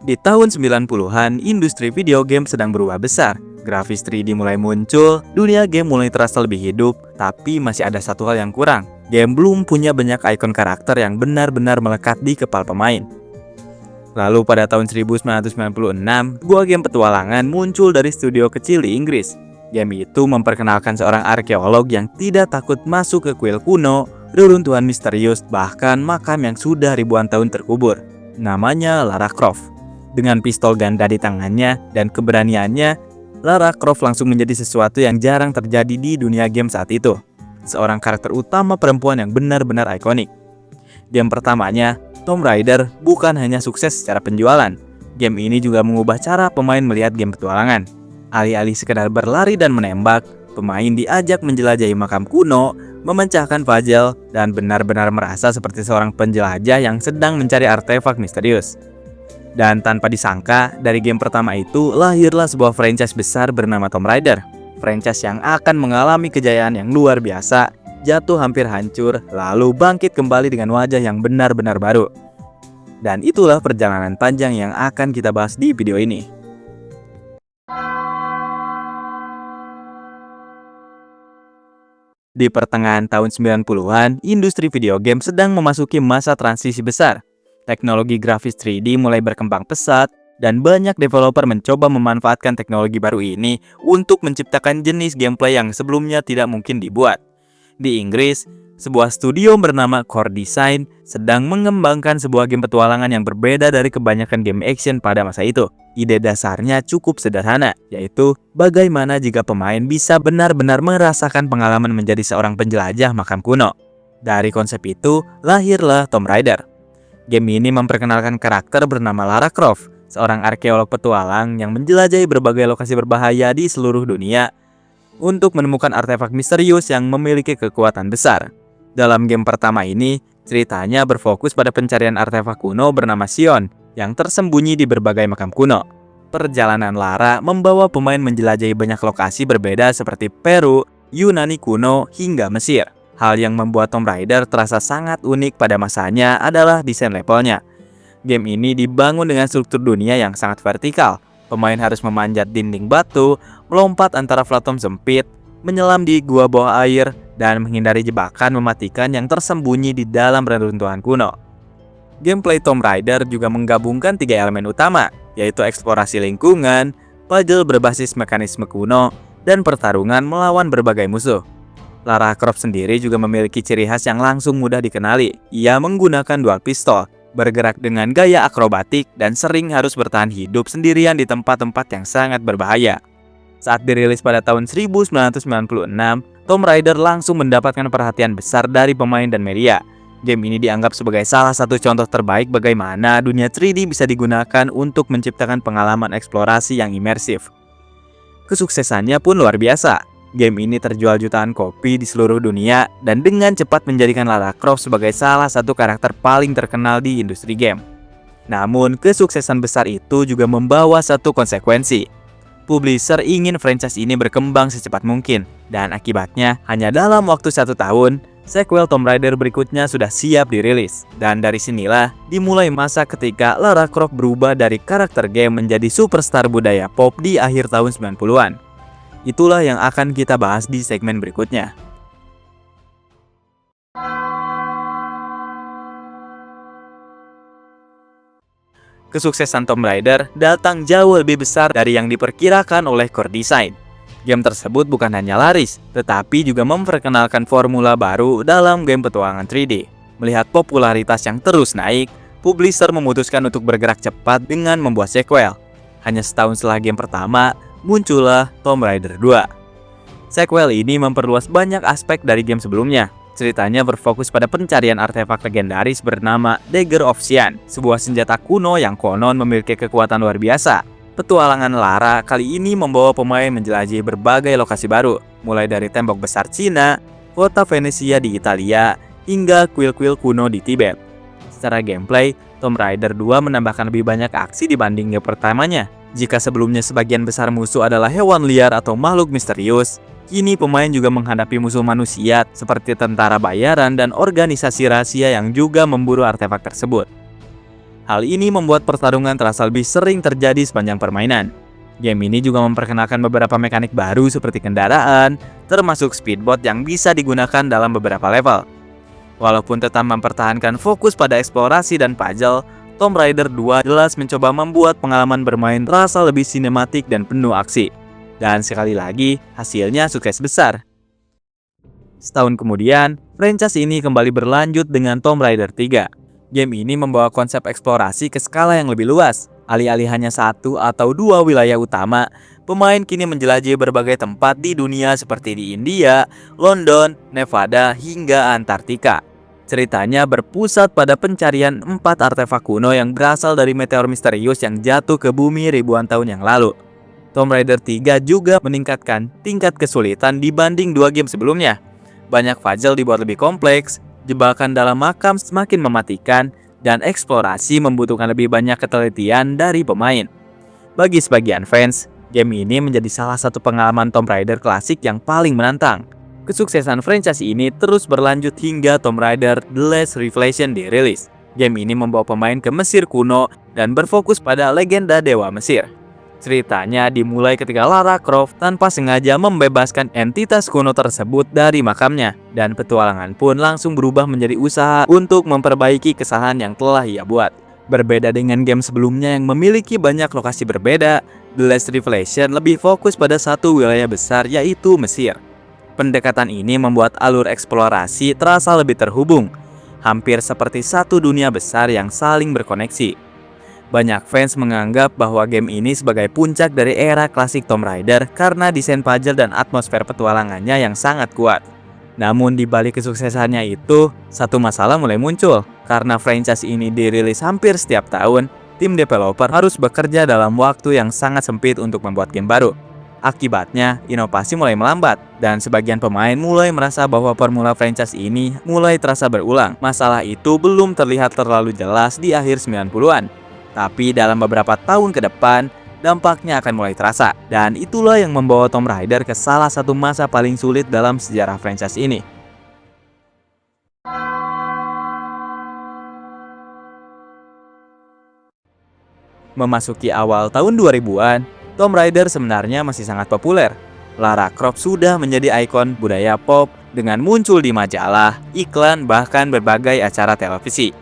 Di tahun 90-an, industri video game sedang berubah besar. Grafis 3D mulai muncul, dunia game mulai terasa lebih hidup, tapi masih ada satu hal yang kurang. Game belum punya banyak ikon karakter yang benar-benar melekat di kepala pemain. Lalu pada tahun 1996, sebuah game petualangan muncul dari studio kecil di Inggris. Game itu memperkenalkan seorang arkeolog yang tidak takut masuk ke kuil kuno, reruntuhan misterius, bahkan makam yang sudah ribuan tahun terkubur. Namanya Lara Croft. Dengan pistol ganda di tangannya dan keberaniannya, Lara Croft langsung menjadi sesuatu yang jarang terjadi di dunia game saat itu. Seorang karakter utama perempuan yang benar-benar ikonik. Game pertamanya, Tomb Raider, bukan hanya sukses secara penjualan. Game ini juga mengubah cara pemain melihat game petualangan. Alih-alih sekedar berlari dan menembak, pemain diajak menjelajahi makam kuno, memecahkan puzzle, dan benar-benar merasa seperti seorang penjelajah yang sedang mencari artefak misterius. Dan tanpa disangka, dari game pertama itu lahirlah sebuah franchise besar bernama Tomb Raider. Franchise yang akan mengalami kejayaan yang luar biasa, jatuh hampir hancur, lalu bangkit kembali dengan wajah yang benar-benar baru. Dan itulah perjalanan panjang yang akan kita bahas di video ini. Di pertengahan tahun 90-an, industri video game sedang memasuki masa transisi besar. Teknologi grafis 3D mulai berkembang pesat, dan banyak developer mencoba memanfaatkan teknologi baru ini untuk menciptakan jenis gameplay yang sebelumnya tidak mungkin dibuat. Di Inggris, sebuah studio bernama Core Design sedang mengembangkan sebuah game petualangan yang berbeda dari kebanyakan game action pada masa itu. Ide dasarnya cukup sederhana, yaitu bagaimana jika pemain bisa benar-benar merasakan pengalaman menjadi seorang penjelajah makam kuno. Dari konsep itu, lahirlah Tomb Raider. Game ini memperkenalkan karakter bernama Lara Croft, seorang arkeolog petualang yang menjelajahi berbagai lokasi berbahaya di seluruh dunia untuk menemukan artefak misterius yang memiliki kekuatan besar. Dalam game pertama ini, ceritanya berfokus pada pencarian artefak kuno bernama Sion yang tersembunyi di berbagai makam kuno. Perjalanan Lara membawa pemain menjelajahi banyak lokasi berbeda seperti Peru, Yunani kuno, hingga Mesir. Hal yang membuat Tomb Raider terasa sangat unik pada masanya adalah desain levelnya. Game ini dibangun dengan struktur dunia yang sangat vertikal. Pemain harus memanjat dinding batu, melompat antara platform sempit, menyelam di gua bawah air, dan menghindari jebakan mematikan yang tersembunyi di dalam reruntuhan kuno. Gameplay Tomb Raider juga menggabungkan 3 elemen utama, yaitu eksplorasi lingkungan, puzzle berbasis mekanisme kuno, dan pertarungan melawan berbagai musuh. Lara Croft sendiri juga memiliki ciri khas yang langsung mudah dikenali. Ia menggunakan dual pistol, bergerak dengan gaya akrobatik, dan sering harus bertahan hidup sendirian di tempat-tempat yang sangat berbahaya. Saat dirilis pada tahun 1996, Tomb Raider langsung mendapatkan perhatian besar dari pemain dan media. Game ini dianggap sebagai salah satu contoh terbaik bagaimana dunia 3D bisa digunakan untuk menciptakan pengalaman eksplorasi yang imersif. Kesuksesannya pun luar biasa. Game ini terjual jutaan kopi di seluruh dunia dan dengan cepat menjadikan Lara Croft sebagai salah satu karakter paling terkenal di industri game. Namun, kesuksesan besar itu juga membawa satu konsekuensi. Publisher ingin franchise ini berkembang secepat mungkin, dan akibatnya hanya dalam waktu 1 tahun, sequel Tomb Raider berikutnya sudah siap dirilis. Dan dari sinilah dimulai masa ketika Lara Croft berubah dari karakter game menjadi superstar budaya pop di akhir tahun 90-an. Itulah yang akan kita bahas di segmen berikutnya. Kesuksesan Tomb Raider datang jauh lebih besar dari yang diperkirakan oleh Core Design. Game tersebut bukan hanya laris, tetapi juga memperkenalkan formula baru dalam game petualangan 3D. Melihat popularitas yang terus naik, publisher memutuskan untuk bergerak cepat dengan membuat sequel. Hanya setahun setelah game pertama, muncullah Tomb Raider 2. Sequel ini memperluas banyak aspek dari game sebelumnya. Ceritanya berfokus pada pencarian artefak legendaris bernama Dagger of Xian, sebuah senjata kuno yang konon memiliki kekuatan luar biasa. Petualangan Lara kali ini membawa pemain menjelajahi berbagai lokasi baru, mulai dari tembok besar Cina, kota Venesia di Italia, hingga kuil-kuil kuno di Tibet. Secara gameplay, Tomb Raider 2 menambahkan lebih banyak aksi dibanding game pertamanya. Jika sebelumnya sebagian besar musuh adalah hewan liar atau makhluk misterius, kini pemain juga menghadapi musuh manusia seperti tentara bayaran dan organisasi rahasia yang juga memburu artefak tersebut. Hal ini membuat pertarungan terasa lebih sering terjadi sepanjang permainan. Game ini juga memperkenalkan beberapa mekanik baru seperti kendaraan, termasuk speedboat yang bisa digunakan dalam beberapa level. Walaupun tetap mempertahankan fokus pada eksplorasi dan puzzle, Tomb Raider 2 jelas mencoba membuat pengalaman bermain terasa lebih sinematik dan penuh aksi. Dan sekali lagi, hasilnya sukses besar. Setahun kemudian, franchise ini kembali berlanjut dengan Tomb Raider 3. Game ini membawa konsep eksplorasi ke skala yang lebih luas. Alih-alih hanya satu atau dua wilayah utama, pemain kini menjelajahi berbagai tempat di dunia seperti di India, London, Nevada, hingga Antartika. Ceritanya berpusat pada pencarian 4 artefak kuno yang berasal dari meteor misterius yang jatuh ke bumi ribuan tahun yang lalu. Tomb Raider 3 juga meningkatkan tingkat kesulitan dibanding 2 game sebelumnya. Banyak puzzle dibuat lebih kompleks, jebakan dalam makam semakin mematikan, dan eksplorasi membutuhkan lebih banyak ketelitian dari pemain. Bagi sebagian fans, game ini menjadi salah satu pengalaman Tomb Raider klasik yang paling menantang. Kesuksesan franchise ini terus berlanjut hingga Tomb Raider The Last Revelation dirilis. Game ini membawa pemain ke Mesir kuno dan berfokus pada legenda Dewa Mesir. Ceritanya dimulai ketika Lara Croft tanpa sengaja membebaskan entitas kuno tersebut dari makamnya, dan petualangan pun langsung berubah menjadi usaha untuk memperbaiki kesalahan yang telah ia buat. Berbeda dengan game sebelumnya yang memiliki banyak lokasi berbeda, The Last Revelation lebih fokus pada satu wilayah besar, yaitu Mesir. Pendekatan ini membuat alur eksplorasi terasa lebih terhubung, hampir seperti satu dunia besar yang saling berkoneksi. Banyak fans menganggap bahwa game ini sebagai puncak dari era klasik Tomb Raider karena desain puzzle dan atmosfer petualangannya yang sangat kuat. Namun di balik kesuksesannya itu, satu masalah mulai muncul. Karena franchise ini dirilis hampir setiap tahun, tim developer harus bekerja dalam waktu yang sangat sempit untuk membuat game baru. Akibatnya, inovasi mulai melambat, dan sebagian pemain mulai merasa bahwa formula franchise ini mulai terasa berulang. Masalah itu belum terlihat terlalu jelas di akhir 90-an. Tapi dalam beberapa tahun ke depan, dampaknya akan mulai terasa. Dan itulah yang membawa Tomb Raider ke salah satu masa paling sulit dalam sejarah franchise ini. Memasuki awal tahun 2000-an, Tomb Raider sebenarnya masih sangat populer. Lara Croft sudah menjadi ikon budaya pop dengan muncul di majalah, iklan, bahkan berbagai acara televisi.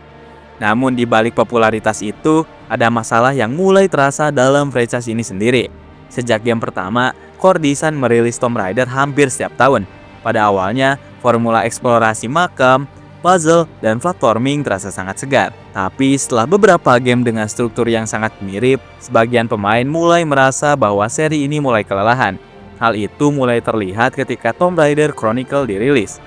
Namun di balik popularitas itu, ada masalah yang mulai terasa dalam franchise ini sendiri. Sejak game pertama, Core Design merilis Tomb Raider hampir setiap tahun. Pada awalnya, formula eksplorasi makam, puzzle, dan platforming terasa sangat segar. Tapi setelah beberapa game dengan struktur yang sangat mirip, sebagian pemain mulai merasa bahwa seri ini mulai kelelahan. Hal itu mulai terlihat ketika Tomb Raider Chronicle dirilis.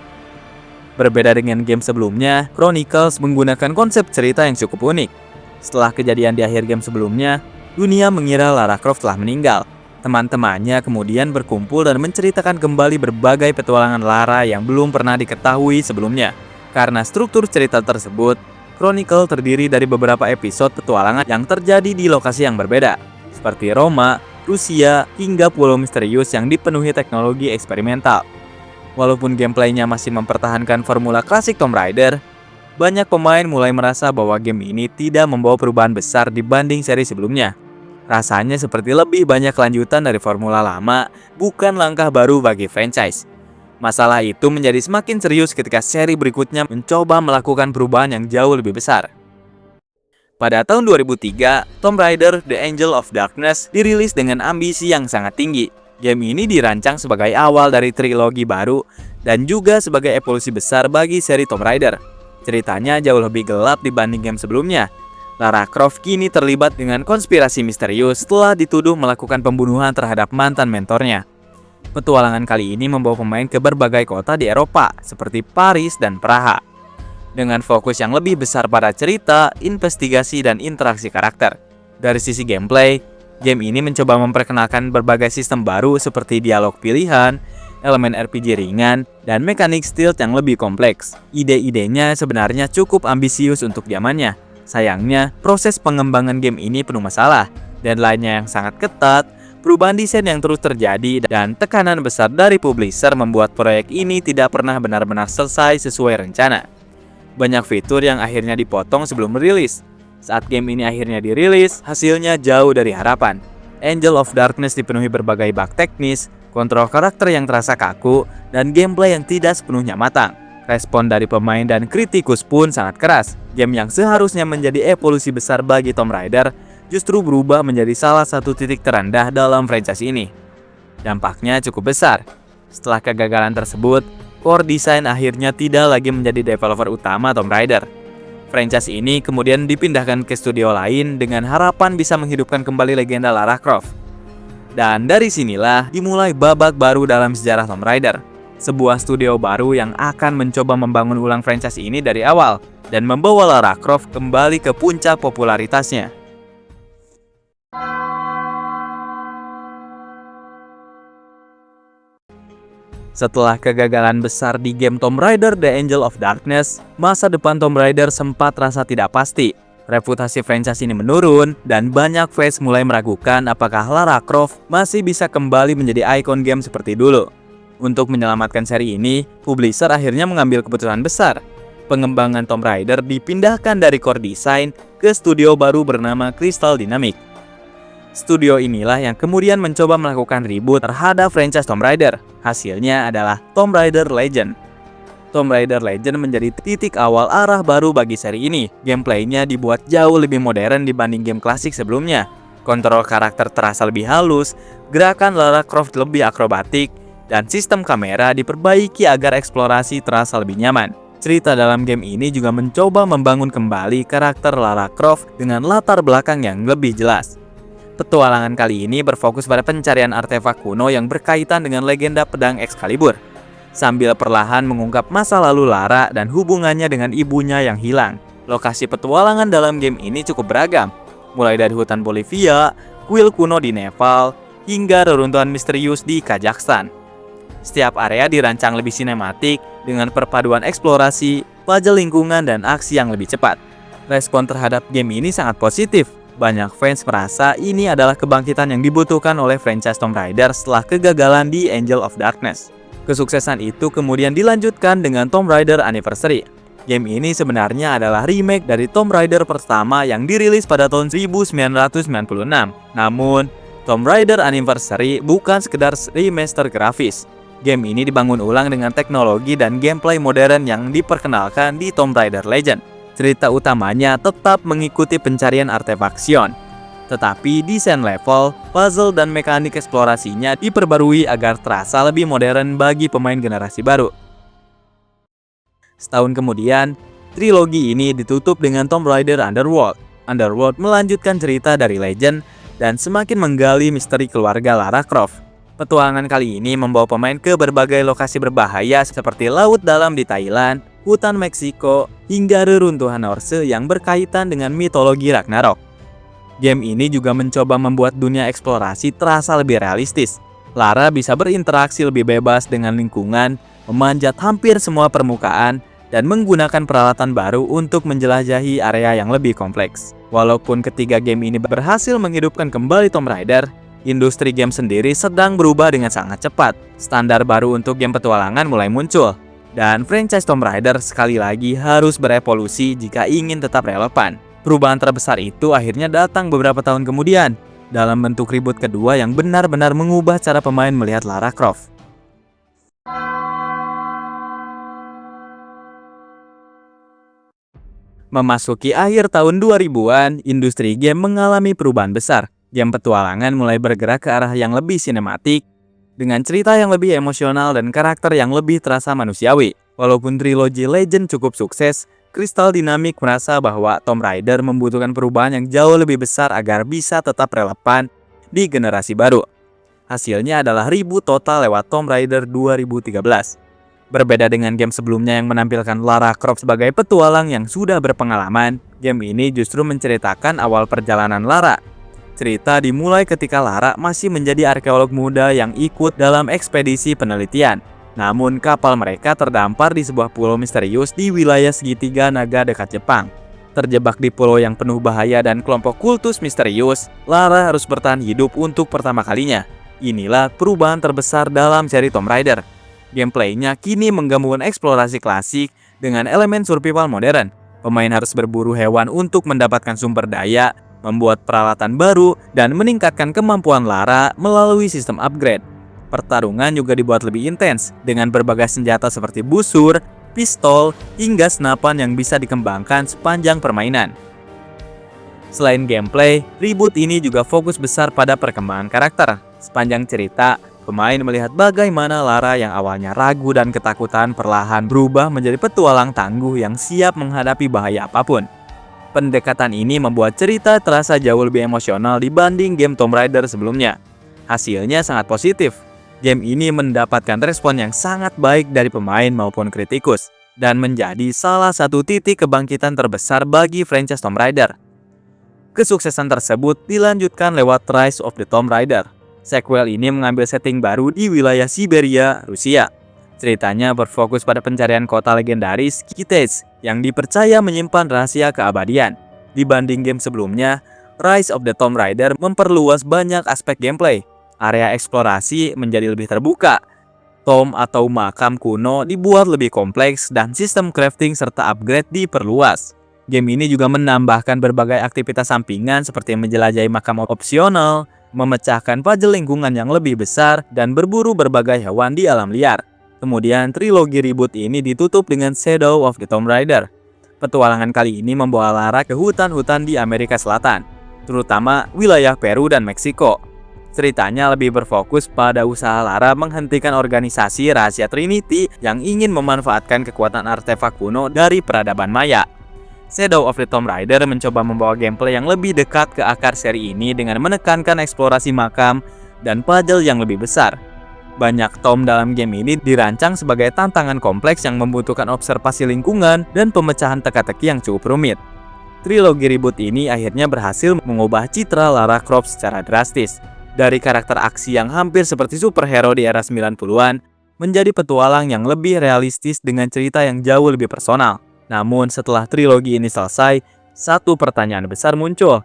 Berbeda dengan game sebelumnya, Chronicles menggunakan konsep cerita yang cukup unik. Setelah kejadian di akhir game sebelumnya, dunia mengira Lara Croft telah meninggal. Teman-temannya kemudian berkumpul dan menceritakan kembali berbagai petualangan Lara yang belum pernah diketahui sebelumnya. Karena struktur cerita tersebut, Chronicle terdiri dari beberapa episode petualangan yang terjadi di lokasi yang berbeda, seperti Roma, Rusia, hingga pulau misterius yang dipenuhi teknologi eksperimental. Walaupun gameplaynya masih mempertahankan formula klasik Tomb Raider, banyak pemain mulai merasa bahwa game ini tidak membawa perubahan besar dibanding seri sebelumnya. Rasanya seperti lebih banyak lanjutan dari formula lama, bukan langkah baru bagi franchise. Masalah itu menjadi semakin serius ketika seri berikutnya mencoba melakukan perubahan yang jauh lebih besar. Pada tahun 2003, Tomb Raider The Angel of Darkness dirilis dengan ambisi yang sangat tinggi. Game ini dirancang sebagai awal dari trilogi baru dan juga sebagai evolusi besar bagi seri Tomb Raider. Ceritanya jauh lebih gelap dibanding game sebelumnya. Lara Croft kini terlibat dengan konspirasi misterius setelah dituduh melakukan pembunuhan terhadap mantan mentornya. Petualangan kali ini membawa pemain ke berbagai kota di Eropa, seperti Paris dan Praha. Dengan fokus yang lebih besar pada cerita, investigasi, dan interaksi karakter. Dari sisi gameplay, game ini mencoba memperkenalkan berbagai sistem baru seperti dialog pilihan, elemen RPG ringan, dan mekanik stealth yang lebih kompleks. Ide-idenya sebenarnya cukup ambisius untuk zamannya. Sayangnya, proses pengembangan game ini penuh masalah, deadline-nya yang sangat ketat, perubahan desain yang terus terjadi, dan tekanan besar dari publisher membuat proyek ini tidak pernah benar-benar selesai sesuai rencana. Banyak fitur yang akhirnya dipotong sebelum rilis. Saat game ini akhirnya dirilis, hasilnya jauh dari harapan. Angel of Darkness dipenuhi berbagai bug teknis, kontrol karakter yang terasa kaku, dan gameplay yang tidak sepenuhnya matang. Respon dari pemain dan kritikus pun sangat keras. Game yang seharusnya menjadi evolusi besar bagi Tomb Raider justru berubah menjadi salah satu titik terendah dalam franchise ini. Dampaknya cukup besar. Setelah kegagalan tersebut, Core Design akhirnya tidak lagi menjadi developer utama Tomb Raider. Franchise ini kemudian dipindahkan ke studio lain dengan harapan bisa menghidupkan kembali legenda Lara Croft. Dan dari sinilah dimulai babak baru dalam sejarah Tomb Raider. Sebuah studio baru yang akan mencoba membangun ulang franchise ini dari awal dan membawa Lara Croft kembali ke puncak popularitasnya. Setelah kegagalan besar di game Tomb Raider The Angel of Darkness, masa depan Tomb Raider sempat terasa tidak pasti. Reputasi franchise ini menurun, dan banyak fans mulai meragukan apakah Lara Croft masih bisa kembali menjadi ikon game seperti dulu. Untuk menyelamatkan seri ini, publisher akhirnya mengambil keputusan besar. Pengembangan Tomb Raider dipindahkan dari Core Design ke studio baru bernama Crystal Dynamics. Studio inilah yang kemudian mencoba melakukan reboot terhadap franchise Tomb Raider. Hasilnya adalah Tomb Raider Legend. Tomb Raider Legend menjadi titik awal arah baru bagi seri ini. Gameplaynya dibuat jauh lebih modern dibanding game klasik sebelumnya. Kontrol karakter terasa lebih halus, gerakan Lara Croft lebih akrobatik, dan sistem kamera diperbaiki agar eksplorasi terasa lebih nyaman. Cerita dalam game ini juga mencoba membangun kembali karakter Lara Croft dengan latar belakang yang lebih jelas. Petualangan kali ini berfokus pada pencarian artefak kuno yang berkaitan dengan legenda pedang Excalibur, sambil perlahan mengungkap masa lalu Lara dan hubungannya dengan ibunya yang hilang. Lokasi petualangan dalam game ini cukup beragam, mulai dari hutan Bolivia, kuil kuno di Nepal, hingga reruntuhan misterius di Kazakhstan. Setiap area dirancang lebih sinematik dengan perpaduan eksplorasi, puzzle lingkungan, dan aksi yang lebih cepat. Respon terhadap game ini sangat positif. Banyak fans merasa ini adalah kebangkitan yang dibutuhkan oleh franchise Tomb Raider setelah kegagalan di Angel of Darkness. Kesuksesan itu kemudian dilanjutkan dengan Tomb Raider Anniversary. Game ini sebenarnya adalah remake dari Tomb Raider pertama yang dirilis pada tahun 1996. Namun, Tomb Raider Anniversary bukan sekedar remaster grafis. Game ini dibangun ulang dengan teknologi dan gameplay modern yang diperkenalkan di Tomb Raider Legend. Cerita utamanya tetap mengikuti pencarian artefak Sion, tetapi desain level, puzzle, dan mekanik eksplorasinya diperbarui agar terasa lebih modern bagi pemain generasi baru. Setahun kemudian, trilogi ini ditutup dengan Tomb Raider Underworld. Underworld melanjutkan cerita dari Legend dan semakin menggali misteri keluarga Lara Croft. Petualangan kali ini membawa pemain ke berbagai lokasi berbahaya seperti laut dalam di Thailand, hutan Meksiko, hingga reruntuhan Norse yang berkaitan dengan mitologi Ragnarok. Game ini juga mencoba membuat dunia eksplorasi terasa lebih realistis. Lara bisa berinteraksi lebih bebas dengan lingkungan, memanjat hampir semua permukaan, dan menggunakan peralatan baru untuk menjelajahi area yang lebih kompleks. Walaupun ketiga game ini berhasil menghidupkan kembali Tomb Raider, industri game sendiri sedang berubah dengan sangat cepat. Standar baru untuk game petualangan mulai muncul, dan franchise Tomb Raider sekali lagi harus berevolusi jika ingin tetap relevan. Perubahan terbesar itu akhirnya datang beberapa tahun kemudian, dalam bentuk reboot kedua yang benar-benar mengubah cara pemain melihat Lara Croft. Memasuki akhir tahun 2000-an, industri game mengalami perubahan besar. Game petualangan mulai bergerak ke arah yang lebih sinematik, dengan cerita yang lebih emosional dan karakter yang lebih terasa manusiawi. Walaupun trilogi Legend cukup sukses, Crystal Dynamics merasa bahwa Tomb Raider membutuhkan perubahan yang jauh lebih besar agar bisa tetap relevan di generasi baru. Hasilnya adalah reboot total lewat Tomb Raider 2013. Berbeda dengan game sebelumnya yang menampilkan Lara Croft sebagai petualang yang sudah berpengalaman, game ini justru menceritakan awal perjalanan Lara. Cerita dimulai ketika Lara masih menjadi arkeolog muda yang ikut dalam ekspedisi penelitian. Namun kapal mereka terdampar di sebuah pulau misterius di wilayah segitiga naga dekat Jepang. Terjebak di pulau yang penuh bahaya dan kelompok kultus misterius, Lara harus bertahan hidup untuk pertama kalinya. Inilah perubahan terbesar dalam seri Tomb Raider. Gameplaynya kini menggabungkan eksplorasi klasik dengan elemen survival modern. Pemain harus berburu hewan untuk mendapatkan sumber daya, membuat peralatan baru, dan meningkatkan kemampuan Lara melalui sistem upgrade. Pertarungan juga dibuat lebih intens dengan berbagai senjata seperti busur, pistol, hingga senapan yang bisa dikembangkan sepanjang permainan. Selain gameplay, reboot ini juga fokus besar pada perkembangan karakter. Sepanjang cerita, pemain melihat bagaimana Lara yang awalnya ragu dan ketakutan perlahan berubah menjadi petualang tangguh yang siap menghadapi bahaya apapun. Pendekatan ini membuat cerita terasa jauh lebih emosional dibanding game Tomb Raider sebelumnya. Hasilnya sangat positif. Game ini mendapatkan respon yang sangat baik dari pemain maupun kritikus, dan menjadi salah satu titik kebangkitan terbesar bagi franchise Tomb Raider. Kesuksesan tersebut dilanjutkan lewat Rise of the Tomb Raider. Sequel ini mengambil setting baru di wilayah Siberia, Rusia. Ceritanya berfokus pada pencarian kota legendaris Kitezh yang dipercaya menyimpan rahasia keabadian. Dibanding game sebelumnya, Rise of the Tomb Raider memperluas banyak aspek gameplay. Area eksplorasi menjadi lebih terbuka. Tomb atau makam kuno dibuat lebih kompleks dan sistem crafting serta upgrade diperluas. Game ini juga menambahkan berbagai aktivitas sampingan seperti menjelajahi makam opsional, memecahkan puzzle lingkungan yang lebih besar, dan berburu berbagai hewan di alam liar. Kemudian trilogi reboot ini ditutup dengan Shadow of the Tomb Raider. Petualangan kali ini membawa Lara ke hutan-hutan di Amerika Selatan, terutama wilayah Peru dan Meksiko. Ceritanya lebih berfokus pada usaha Lara menghentikan organisasi rahasia Trinity yang ingin memanfaatkan kekuatan artefak kuno dari peradaban Maya. Shadow of the Tomb Raider mencoba membawa gameplay yang lebih dekat ke akar seri ini dengan menekankan eksplorasi makam dan puzzle yang lebih besar. Banyak tomb dalam game ini dirancang sebagai tantangan kompleks yang membutuhkan observasi lingkungan dan pemecahan teka-teki yang cukup rumit. Trilogi reboot ini akhirnya berhasil mengubah citra Lara Croft secara drastis. Dari karakter aksi yang hampir seperti superhero di era 90-an, menjadi petualang yang lebih realistis dengan cerita yang jauh lebih personal. Namun setelah trilogi ini selesai, satu pertanyaan besar muncul.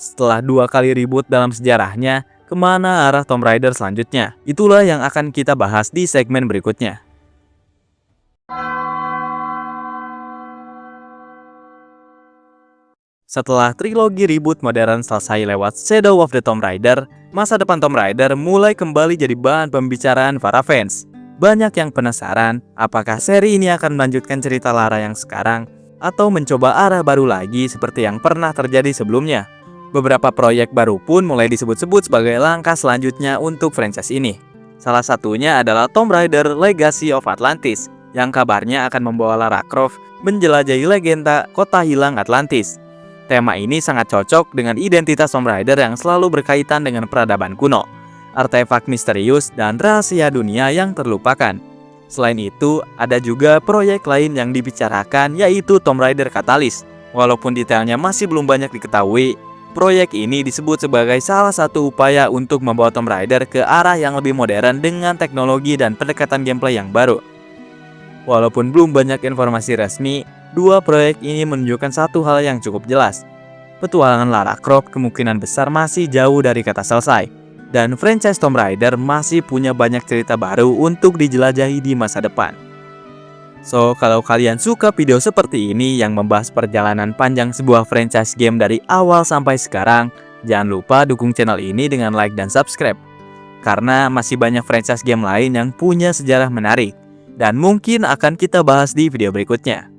Setelah 2 kali reboot dalam sejarahnya, kemana arah Tomb Raider selanjutnya? Itulah yang akan kita bahas di segmen berikutnya. Setelah trilogi reboot modern selesai lewat Shadow of the Tomb Raider, masa depan Tomb Raider mulai kembali jadi bahan pembicaraan para fans. Banyak yang penasaran apakah seri ini akan melanjutkan cerita Lara yang sekarang atau mencoba arah baru lagi seperti yang pernah terjadi sebelumnya. Beberapa proyek baru pun mulai disebut-sebut sebagai langkah selanjutnya untuk franchise ini. Salah satunya adalah Tomb Raider Legacy of Atlantis yang kabarnya akan membawa Lara Croft menjelajahi legenda kota hilang Atlantis. Tema ini sangat cocok dengan identitas Tomb Raider yang selalu berkaitan dengan peradaban kuno, artefak misterius, dan rahasia dunia yang terlupakan. Selain itu, ada juga proyek lain yang dibicarakan, yaitu Tomb Raider Catalyst. Walaupun detailnya masih belum banyak diketahui, proyek ini disebut sebagai salah satu upaya untuk membawa Tomb Raider ke arah yang lebih modern dengan teknologi dan pendekatan gameplay yang baru. Walaupun belum banyak informasi resmi, 2 proyek ini menunjukkan satu hal yang cukup jelas. Petualangan Lara Croft kemungkinan besar masih jauh dari kata selesai. Dan franchise Tomb Raider masih punya banyak cerita baru untuk dijelajahi di masa depan. So, kalau kalian suka video seperti ini yang membahas perjalanan panjang sebuah franchise game dari awal sampai sekarang, jangan lupa dukung channel ini dengan like dan subscribe. Karena masih banyak franchise game lain yang punya sejarah menarik, dan mungkin akan kita bahas di video berikutnya.